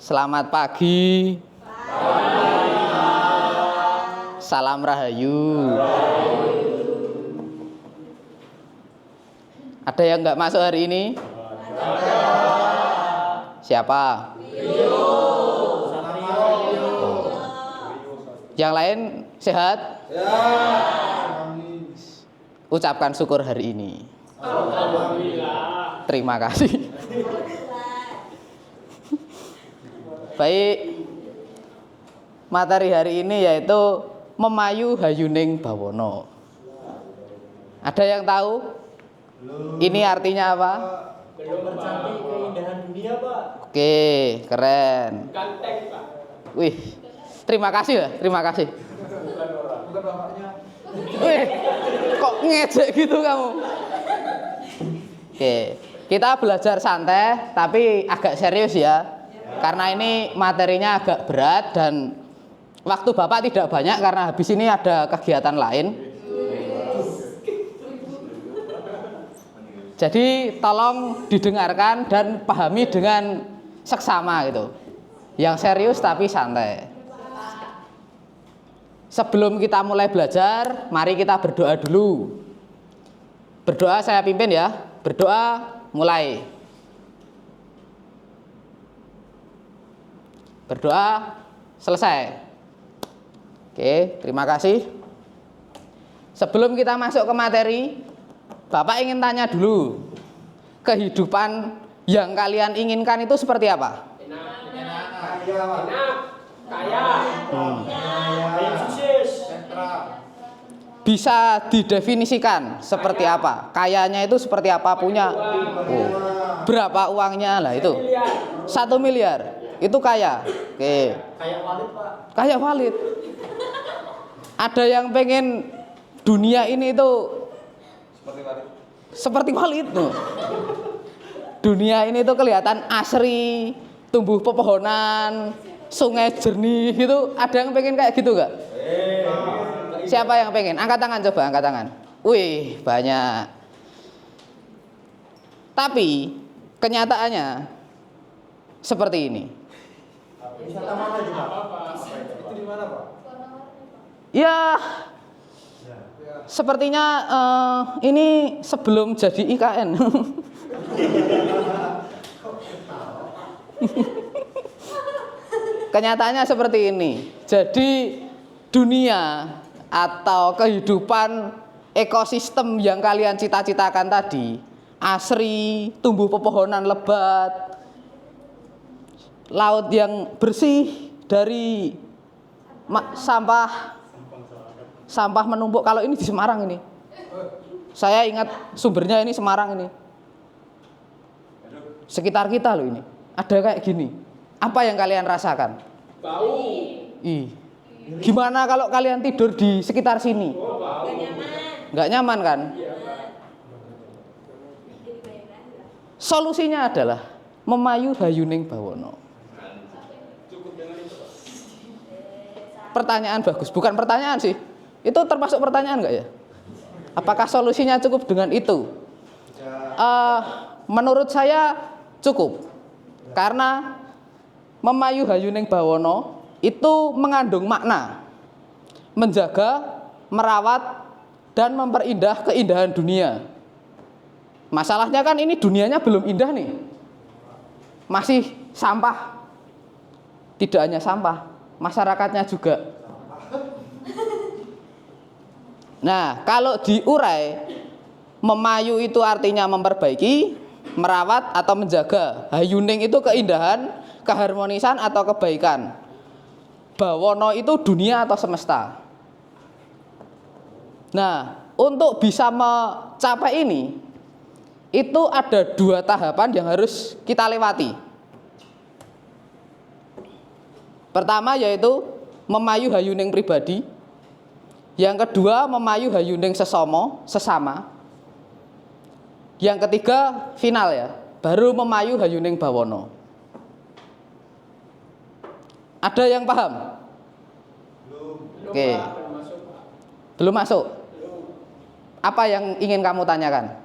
Selamat pagi. Salam Rahayu. Ada yang nggak masuk hari ini? Siapa? Yang lain sehat? Ucapkan syukur hari ini. Alhamdulillah. Terima kasih. Baik, materi hari ini yaitu memayu hayuning bawono. Ada yang tahu? Ini artinya apa? Mempercantik keindahan dunia, Pak. Oke, keren. Ganteng, Pak. Wih, terima kasih ya, terima kasih. Bukan bapaknya. Wih, kok ngejek gitu kamu? Oke, kita belajar santai tapi agak serius ya. Karena ini materinya agak berat dan waktu Bapak tidak banyak karena habis ini ada kegiatan lain. Jadi tolong didengarkan dan pahami dengan seksama gitu. Yang serius tapi santai. Sebelum kita mulai belajar, mari kita berdoa dulu. Berdoa saya pimpin ya. Berdoa mulai. Berdoa selesai. Oke, terima kasih. Sebelum kita masuk ke materi, Bapak ingin tanya dulu. Kehidupan yang kalian inginkan itu seperti apa? Kaya. Sukses. Bisa didefinisikan seperti apa? Kayanya itu seperti apa? Punya berapa uangnya lah itu? 1 miliar. Itu kaya. Oke. Kayak walid, Pak. Kaya valid. Ada yang pengen dunia ini itu seperti valid tuh. Dunia ini tuh kelihatan asri, tumbuh pepohonan, sungai jernih gitu. Ada yang pengen kayak gitu gak? Siapa yang pengen? Angkat tangan coba, angkat tangan. Wih, banyak. Tapi kenyataannya seperti ini. Wisata mana juga? Itu di mana, Pak? Ya, sepertinya ini sebelum jadi IKN. Kenyataannya seperti ini. Jadi dunia atau kehidupan ekosistem yang kalian cita-citakan tadi, asri, tumbuh pepohonan lebat, laut yang bersih dari sampah menumpuk. Kalau ini di Semarang ini, saya ingat sumbernya ini Semarang ini, sekitar kita loh ini ada kayak gini. Apa yang kalian rasakan? Bau. Gimana kalau kalian tidur di sekitar sini? Nggak nyaman kan? Solusinya adalah memayu hayuning bawono. Pertanyaan bagus, bukan pertanyaan sih. Itu termasuk pertanyaan nggak ya? Apakah solusinya cukup dengan itu? Menurut saya cukup. Karena memayu hayuning bawono itu mengandung makna menjaga, merawat, dan memperindah keindahan dunia. Masalahnya kan ini dunianya belum indah nih. Masih sampah. Tidak hanya sampah, masyarakatnya juga. Nah, kalau diurai, memayu itu artinya memperbaiki, merawat atau menjaga. Hayuning itu keindahan, keharmonisan atau kebaikan. Bawono itu dunia atau semesta. Nah, untuk bisa mencapai ini, itu ada 2 tahapan yang harus kita lewati. Pertama yaitu memayu hayuning pribadi. Yang kedua memayu hayuning sesama. Yang ketiga final ya, baru memayu hayuning bawono. Ada yang paham? Belum. Oke. Belum masuk. Apa yang ingin kamu tanyakan?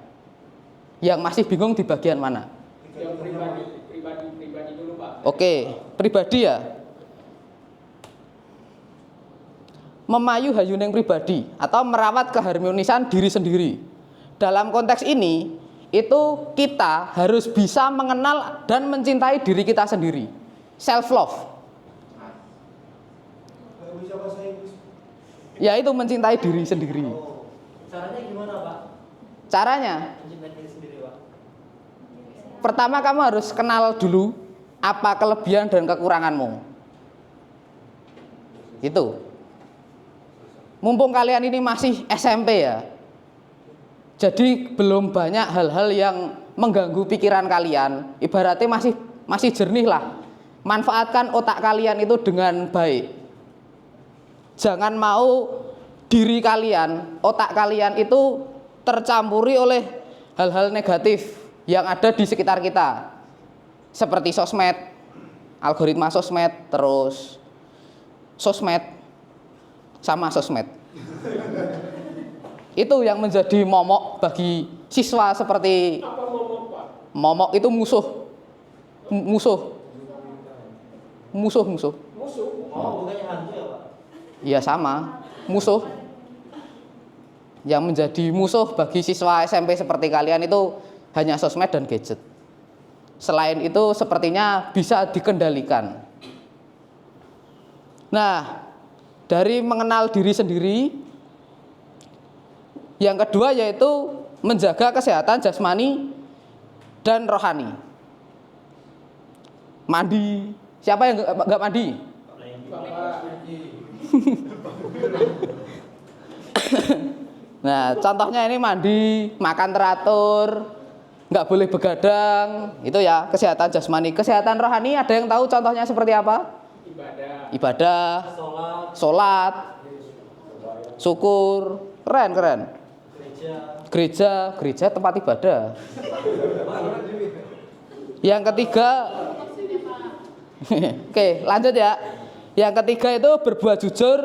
Yang masih bingung di bagian mana? Yang pribadi dulu, Pak. Oke, pribadi ya. Memayu hayuning pribadi atau merawat keharmonisan diri sendiri. Dalam konteks ini, itu kita harus bisa mengenal dan mencintai diri kita sendiri. Self love. Bisa bahasa Inggris. Ya itu mencintai diri sendiri. Caranya gimana, Pak? Caranya, Mencintai diri sendiri, Pak. pertama kamu harus kenal dulu apa kelebihan dan kekuranganmu. Itu. Mumpung kalian ini masih SMP ya. Jadi belum banyak hal-hal yang mengganggu pikiran kalian. Ibaratnya masih jernih lah. Manfaatkan otak kalian itu dengan baik. Jangan mau diri kalian, otak kalian itu tercampuri oleh hal-hal negatif yang ada di sekitar kita. Seperti sosmed, algoritma sosmed, terus sosmed sama sosmed. Itu yang menjadi momok bagi siswa seperti Apa momok, Pak? momok itu musuh. Musuh. Musuh? Oh, bukannya hantu ya, Pak? Iya sama, musuh. Yang menjadi musuh bagi siswa SMP seperti kalian itu hanya sosmed dan gadget. Selain itu sepertinya bisa dikendalikan. Nah, dari mengenal diri sendiri, yang kedua yaitu menjaga kesehatan jasmani dan rohani. Mandi. Siapa yang nggak mandi? Nah, contohnya ini mandi, makan teratur, nggak boleh begadang, itu ya kesehatan jasmani. Kesehatan rohani ada yang tahu contohnya seperti apa? Ibadah, sholat, syukur, keren. Gereja tempat ibadah. Yang ketiga, oke lanjut ya. Yang ketiga itu berbuat jujur,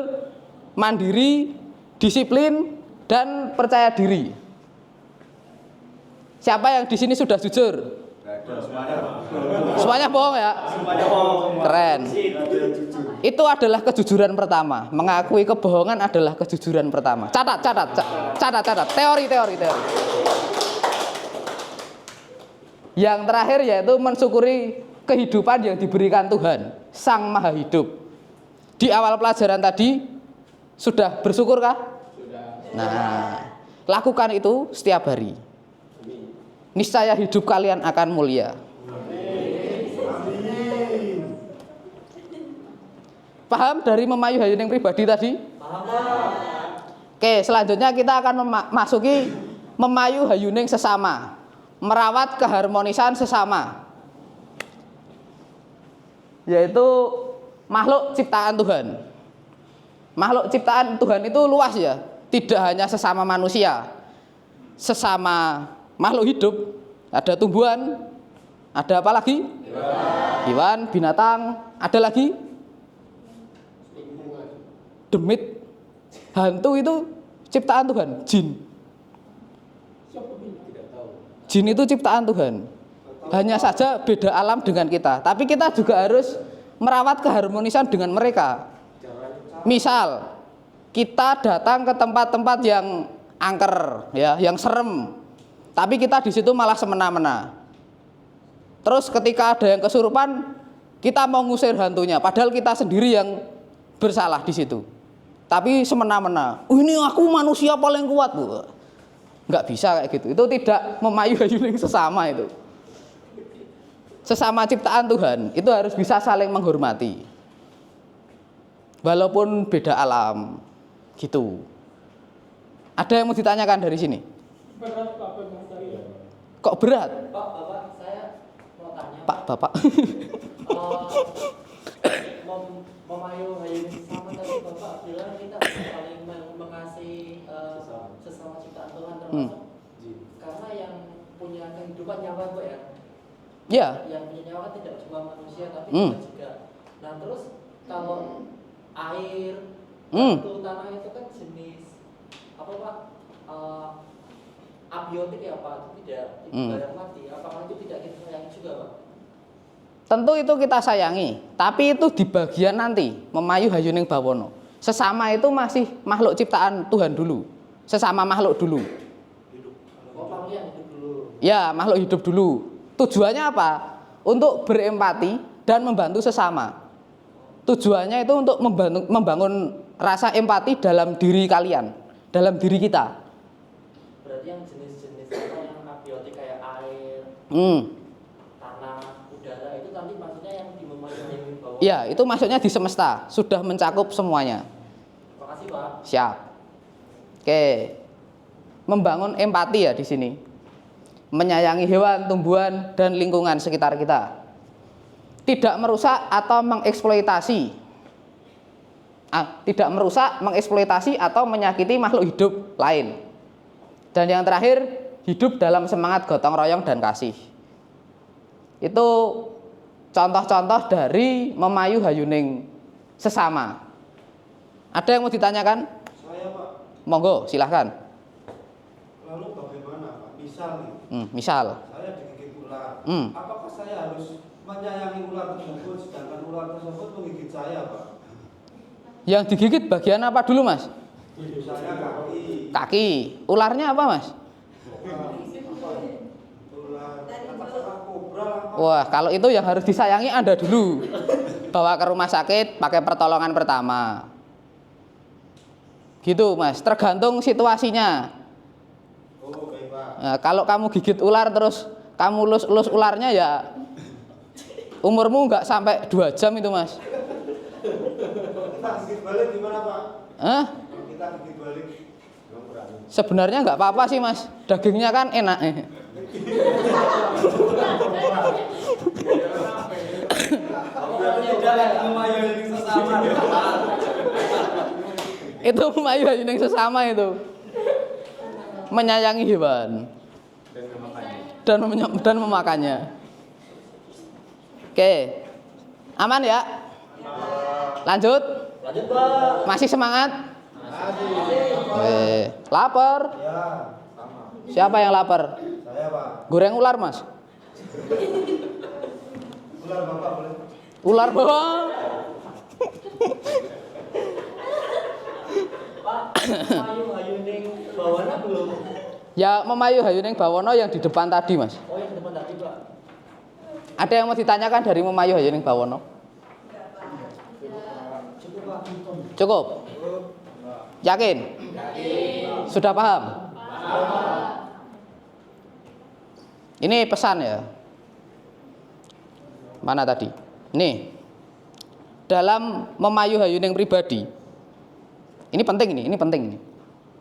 mandiri, disiplin, dan percaya diri. Siapa yang di sini sudah jujur? Semuanya bohong ya? Keren. Itu adalah kejujuran pertama. Mengakui kebohongan adalah kejujuran pertama. Catat. Teori. Yang terakhir yaitu mensyukuri kehidupan yang diberikan Tuhan, Sang Maha Hidup. Di awal pelajaran tadi sudah bersyukur kah? Nah, lakukan itu setiap hari. Niscaya hidup kalian akan mulia. Paham dari memayu hayuning pribadi tadi? Oke, selanjutnya kita akan memasuki memayu hayuning sesama, merawat keharmonisan sesama, yaitu makhluk ciptaan Tuhan. Makhluk ciptaan Tuhan itu luas ya, tidak hanya sesama manusia, sesama makhluk hidup, ada tumbuhan, ada apa lagi? Hewan, binatang, ada lagi? Demit, hantu itu ciptaan Tuhan, jin. Jin itu ciptaan Tuhan. Hanya saja beda alam dengan kita. Tapi kita juga harus merawat keharmonisan dengan mereka. Misal, kita datang ke tempat-tempat yang angker, ya, yang serem. Tapi kita di situ malah semena-mena. Terus ketika ada yang kesurupan, kita mau ngusir hantunya, padahal kita sendiri yang bersalah di situ. Tapi semena-mena, ini aku manusia paling kuat, Bu. Nggak bisa kayak gitu. Itu tidak memayu hayuning sesama itu. Sesama ciptaan Tuhan, itu harus bisa saling menghormati. Walaupun beda alam, gitu. Ada yang mau ditanyakan dari sini? Berat Pak Bapak. Kok berat? Pak, Bapak, saya mau tanya. Pak, Bapak. Memayu hayuning sama tadi Bapak bilang kita saling mengasihi sesama ciptaan Tuhan termasuk karena yang punya kehidupan nyawa Pak ya. Ya. Yang punya nyawa kan tidak cuma manusia tapi Tuhan juga. Nah terus kalau air, batu, tanah itu kan jenis apa Pak? Abiotik ya Pak? Tidak barang mati. Apakah itu tidak kita sayangi juga Pak? Tentu itu kita sayangi, tapi itu di bagian nanti memayu hayuning bawono. Sesama itu masih makhluk ciptaan Tuhan dulu. Sesama makhluk dulu. Oh, makhluk yang hidup dulu. Ya, makhluk hidup dulu. Tujuannya apa? Untuk berempati dan membantu sesama. Tujuannya itu untuk membangun rasa empati dalam diri kalian, dalam diri kita. Berarti yang jenis-jenis apa yang abiotik kayak air, tanah, udara itu nanti maksudnya yang di memayu bawah. Ya, itu maksudnya di semesta, sudah mencakup semuanya. Makasih Pak. Siap. Oke. Membangun empati ya di sini. Menyayangi hewan, tumbuhan, dan lingkungan sekitar kita. Tidak merusak atau mengeksploitasi. Tidak merusak, mengeksploitasi atau menyakiti makhluk hidup lain. Dan yang terakhir, hidup dalam semangat gotong royong dan kasih. Itu contoh-contoh dari memayu hayuning sesama. Ada yang mau ditanyakan? Saya Pak. Monggo, silahkan. Lalu bagaimana Pak? Misal nih, Misal. saya digigit ular. Hmm. Apakah saya harus menyayangi ular tersebut sedangkan ular tersebut menggigit saya Pak? Yang digigit bagian apa dulu, Mas? Misalnya kaki. Kaki. Ularnya apa, Mas? Ular. Katakanlah kobra lah Pak. Wah, kalau itu yang harus disayangi Anda dulu. Bawa ke rumah sakit pakai pertolongan pertama. Gitu, Mas. Tergantung situasinya. Oh, baik Pak. Nah, kalau kamu gigit ular terus kamu elus ularnya ya umurmu nggak sampai 2 jam itu, Mas. Kita gigit balik gimana Pak? Hah? Kita gigit balik. Sebenarnya nggak apa-apa sih, Mas. Dagingnya kan enak. Itu memayu hayuning sesama itu. Menyayangi hewan dan memakannya. Oke. Aman ya? Lanjut? Lanjut Pak. Masih semangat? Lapar? Ya, sama. Siapa yang lapar? Saya Pak. Goreng ular, Mas. Ular Bapak boleh? Ular bawah. Pak, mayu hayuning bawana belum? Ya, memayu hayuning bawono yang di depan tadi, Mas. Oh, yang di depan tadi Pak. Ada yang mau ditanyakan dari memayu hayuning bawono? Cukup Pak. Cukup? Yakin? Sudah paham? Ini pesan ya. Mana tadi? Nih. Dalam memayu hayuning pribadi. Ini penting ini penting ini.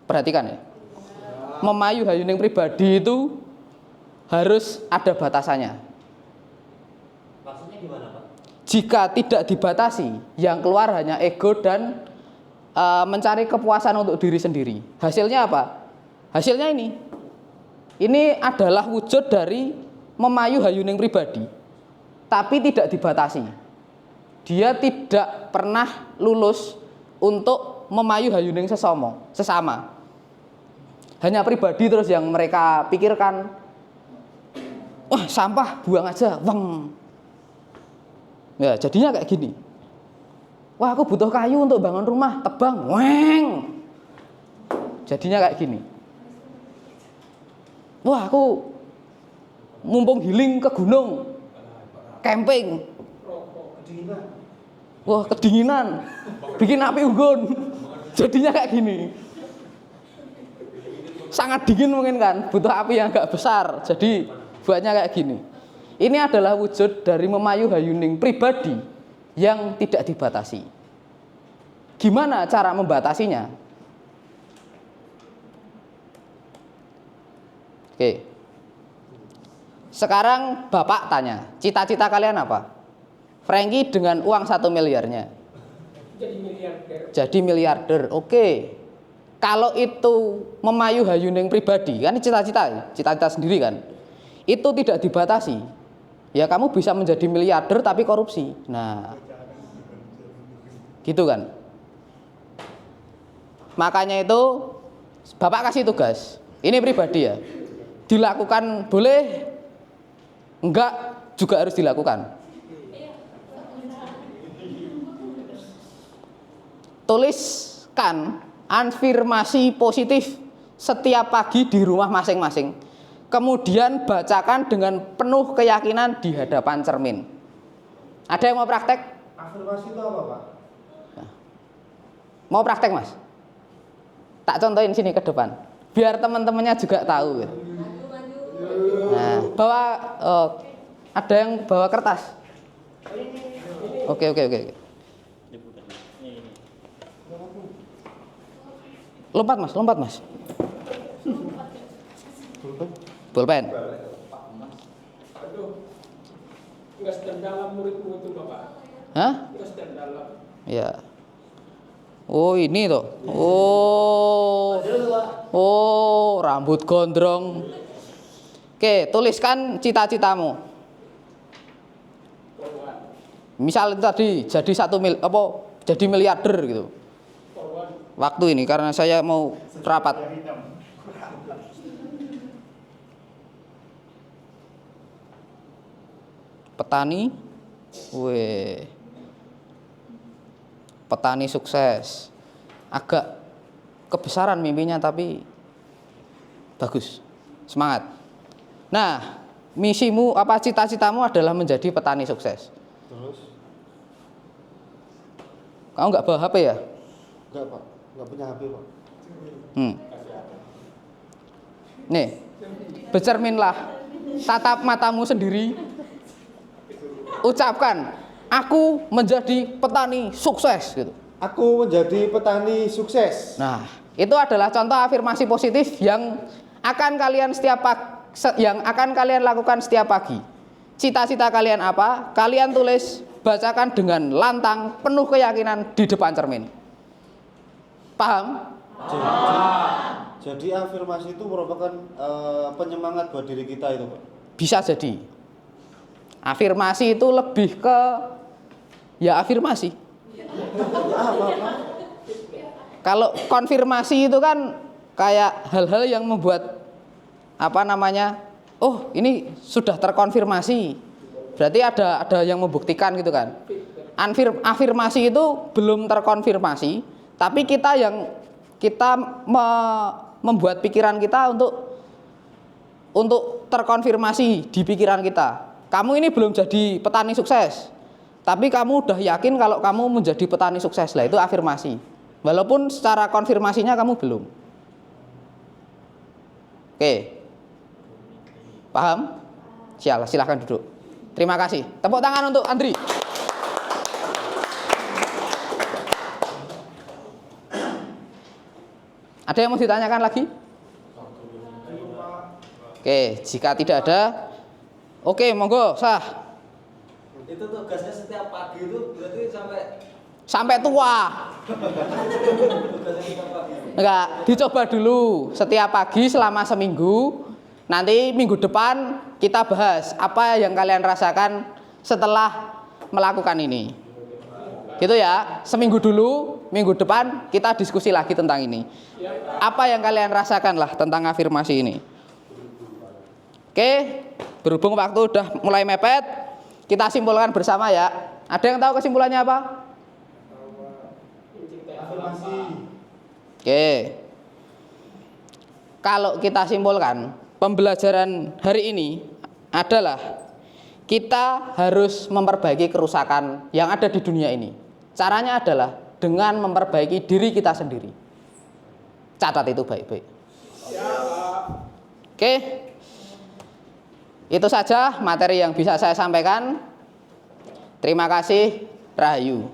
Perhatikan ya. Memayu hayuning pribadi itu harus ada batasannya. Maksudnya gimana Pak? Jika tidak dibatasi, yang keluar hanya ego dan mencari kepuasan untuk diri sendiri. Hasilnya apa? Hasilnya ini. Ini adalah wujud dari memayu hayuning pribadi, tapi tidak dibatasi. Dia tidak pernah lulus untuk memayu hayuning sesama. Hanya pribadi terus yang mereka pikirkan. Wah, sampah buang aja, weng. Ya, jadinya kayak gini. Wah, aku butuh kayu untuk bangun rumah, tebang, weng. Jadinya kayak gini. Wah, aku mumpung healing ke gunung, camping. Kedinginan. Wah, kedinginan, bikin api unggun. Jadinya kayak gini. Sangat dingin mungkin kan, butuh api yang agak besar. Jadi buatnya kayak gini. Ini adalah wujud dari memayu hayuning pribadi yang tidak dibatasi. Gimana cara membatasinya? Oke. Sekarang Bapak tanya, cita-cita kalian apa? Frankie dengan uang 1 miliarnya. Jadi miliarder. Jadi miliarder. Oke. Kalau itu memayu hayuning pribadi, kan cita-cita sendiri kan. Itu tidak dibatasi. Ya kamu bisa menjadi miliarder tapi korupsi. Nah, gitu kan. Makanya itu Bapak kasih tugas. Ini pribadi ya. Dilakukan boleh, enggak juga harus dilakukan. tuliskan afirmasi positif setiap pagi di rumah masing-masing. Kemudian bacakan dengan penuh keyakinan di hadapan cermin. Ada yang mau praktek? Afirmasi itu apa, Pak? Mau praktek, Mas? Tak contohin sini ke depan, biar teman-temannya juga tahu. Gitu. Nah, ada yang bawa kertas. Oke. Lompat mas. Pulpen. Aduh, nggak sedang dalam muridmu itu Bapak. Hah? Nggak sedang dalam. Ya. Oh ini tuh. Oh rambut gondrong. Oke, tuliskan cita-citamu. Misal itu tadi jadi jadi miliarder gitu. Waktu ini karena saya mau rapat. Petani, petani sukses. Agak kebesaran mimpinya tapi bagus. Semangat. Nah, misimu apa cita-citamu adalah menjadi petani sukses. Terus? Kamu nggak bawa HP ya? Enggak, Pak. Enggak punya HP, Pak. Nih, bercerminlah, tatap matamu sendiri, ucapkan, aku menjadi petani sukses gitu. Aku menjadi petani sukses. Nah, itu adalah contoh afirmasi positif yang akan kalian lakukan setiap pagi. Cita-cita kalian apa? Kalian tulis, bacakan dengan lantang, penuh keyakinan di depan cermin. Paham? Jadi afirmasi itu merupakan penyemangat buat diri kita itu, Pak. Bisa jadi. Afirmasi itu lebih ke ya afirmasi. Kalau konfirmasi itu kan kayak hal-hal yang membuat oh ini sudah terkonfirmasi. Berarti ada yang membuktikan gitu kan. Afirmasi itu belum terkonfirmasi, tapi kita membuat pikiran kita untuk terkonfirmasi di pikiran kita. Kamu ini belum jadi petani sukses, tapi kamu udah yakin kalau kamu menjadi petani sukses. Lah itu afirmasi. Walaupun secara konfirmasinya kamu belum. Oke. Paham? Silahkan duduk. Terima kasih. Tepuk tangan untuk Andri. Ada yang mau ditanyakan lagi? Oke, jika tidak ada, oke, monggo, sah. Itu tugasnya setiap pagi itu berarti Sampai tua. tugasnya setiap pagi. Enggak, dicoba dulu setiap pagi selama seminggu. Nanti minggu depan kita bahas apa yang kalian rasakan setelah melakukan ini. Gitu ya, seminggu dulu, minggu depan kita diskusi lagi tentang ini. Apa yang kalian rasakan lah tentang afirmasi ini. Oke, berhubung waktu udah mulai mepet, kita simpulkan bersama ya. Ada yang tahu kesimpulannya apa? Afirmasi. Oke. Kalau kita simpulkan, pembelajaran hari ini adalah kita harus memperbaiki kerusakan yang ada di dunia ini. Caranya adalah dengan memperbaiki diri kita sendiri. Catat itu baik-baik. Oke. Itu saja materi yang bisa saya sampaikan. Terima kasih. Rahayu.